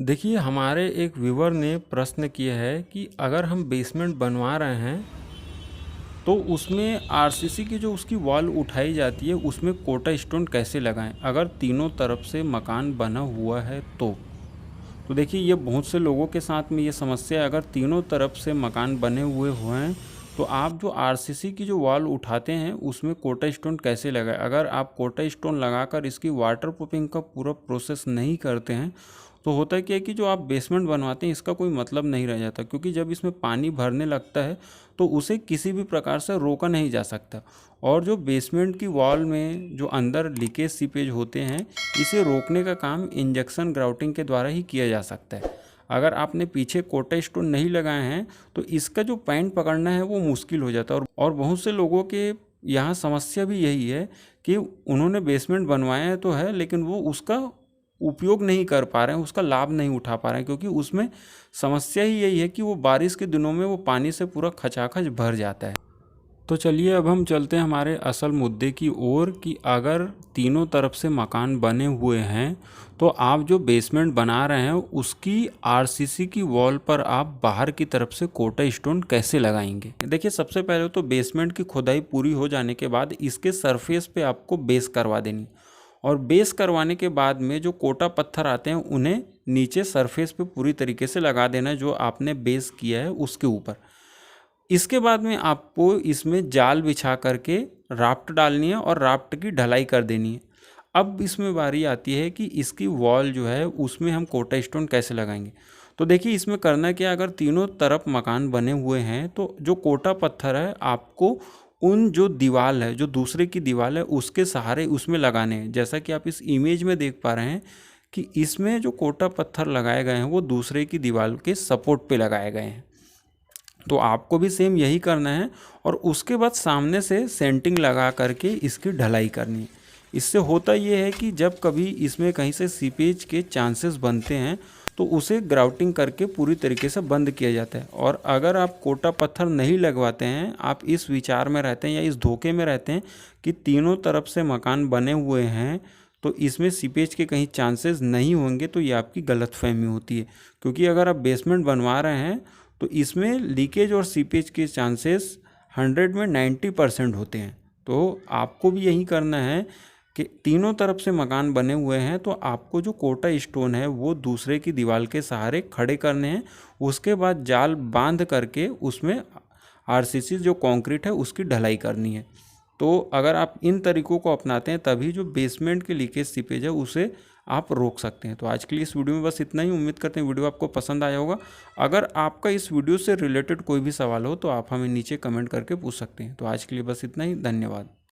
देखिए, हमारे एक व्यूवर ने प्रश्न किया है कि अगर हम बेसमेंट बनवा रहे हैं तो उसमें आरसीसी की जो उसकी वॉल उठाई जाती है उसमें कोटा स्टोन कैसे लगाएं अगर तीनों तरफ से मकान बना हुआ है तो देखिए, ये बहुत से लोगों के साथ में ये समस्या है। अगर तीनों तरफ से मकान बने हुए हैं तो आप जो आरसीसी की जो वॉल उठाते हैं उसमें कोटा स्टोन कैसे लगाएं। अगर आप कोटा स्टोन लगाकर इसकी वाटर प्रूफिंग का पूरा प्रोसेस नहीं करते हैं तो होता क्या है कि जो आप बेसमेंट बनवाते हैं इसका कोई मतलब नहीं रह जाता, क्योंकि जब इसमें पानी भरने लगता है तो उसे किसी भी प्रकार से रोका नहीं जा सकता। और जो बेसमेंट की वॉल में जो अंदर लीकेज सीपेज होते हैं इसे रोकने का काम इंजेक्शन ग्राउटिंग के द्वारा ही किया जा सकता है। अगर आपने पीछे कोटा स्टोन नहीं लगाए हैं तो इसका जो पॉइंट पकड़ना है वो मुश्किल हो जाता है। और बहुत से लोगों के यहाँ समस्या भी यही है कि उन्होंने बेसमेंट बनवाया तो है लेकिन वो उसका उपयोग नहीं कर पा रहे हैं, उसका लाभ नहीं उठा पा रहे हैं, क्योंकि उसमें समस्या ही यही है कि वो बारिश के दिनों में वो पानी से पूरा खचाखच भर जाता है। तो चलिए अब हम चलते हैं हमारे असल मुद्दे की ओर कि अगर तीनों तरफ से मकान बने हुए हैं तो आप जो बेसमेंट बना रहे हैं उसकी आरसीसी की वॉल पर आप बाहर की तरफ से कोटा स्टोन कैसे लगाएंगे। देखिए, सबसे पहले तो बेसमेंट की खुदाई पूरी हो जाने के बाद इसके सरफेस पे आपको बेस करवा देनी, और बेस करवाने के बाद में जो कोटा पत्थर आते हैं उन्हें नीचे सरफेस पे पूरी तरीके से लगा देना जो आपने बेस किया है उसके ऊपर। इसके बाद में आपको इसमें जाल बिछा करके राफ्ट डालनी है और राफ्ट की ढलाई कर देनी है। अब इसमें बारी आती है कि इसकी वॉल जो है उसमें हम कोटा स्टोन कैसे लगाएंगे। तो देखिए, इसमें करना क्या, अगर तीनों तरफ मकान बने हुए हैं तो जो कोटा पत्थर है आपको उन जो दीवार है, जो दूसरे की दीवार है उसके सहारे उसमें लगाने हैं। जैसा कि आप इस इमेज में देख पा रहे हैं कि इसमें जो कोटा पत्थर लगाए गए हैं वो दूसरे की दीवार के सपोर्ट पे लगाए गए हैं। तो आपको भी सेम यही करना है और उसके बाद सामने से सेंटिंग लगा करके इसकी ढलाई करनी है। इससे होता ये है कि जब कभी इसमें कहीं से सीपेज के चांसेस बनते हैं तो उसे ग्राउटिंग करके पूरी तरीके से बंद किया जाता है। और अगर आप कोटा पत्थर नहीं लगवाते हैं, आप इस विचार में रहते हैं या इस धोखे में रहते हैं कि तीनों तरफ से मकान बने हुए हैं तो इसमें सीपेज के कहीं चांसेस नहीं होंगे, तो ये आपकी गलतफहमी होती है। क्योंकि अगर आप बेसमेंट बनवा रहे हैं तो इसमें लीकेज और सीपेज के चांसेस 100 में 90% होते हैं। तो आपको भी यही करना है कि तीनों तरफ से मकान बने हुए हैं तो आपको जो कोटा स्टोन है वो दूसरे की दीवार के सहारे खड़े करने हैं। उसके बाद जाल बांध करके उसमें आरसीसी जो कंक्रीट है उसकी ढलाई करनी है। तो अगर आप इन तरीकों को अपनाते हैं तभी जो बेसमेंट के लीकेज सीपेज है उसे आप रोक सकते हैं। तो आज के लिए इस वीडियो में बस इतना ही। उम्मीद करते हैं वीडियो आपको पसंद आया होगा। अगर आपका इस वीडियो से रिलेटेड कोई भी सवाल हो तो आप हमें नीचे कमेंट करके पूछ सकते हैं। तो आज के लिए बस इतना ही। धन्यवाद।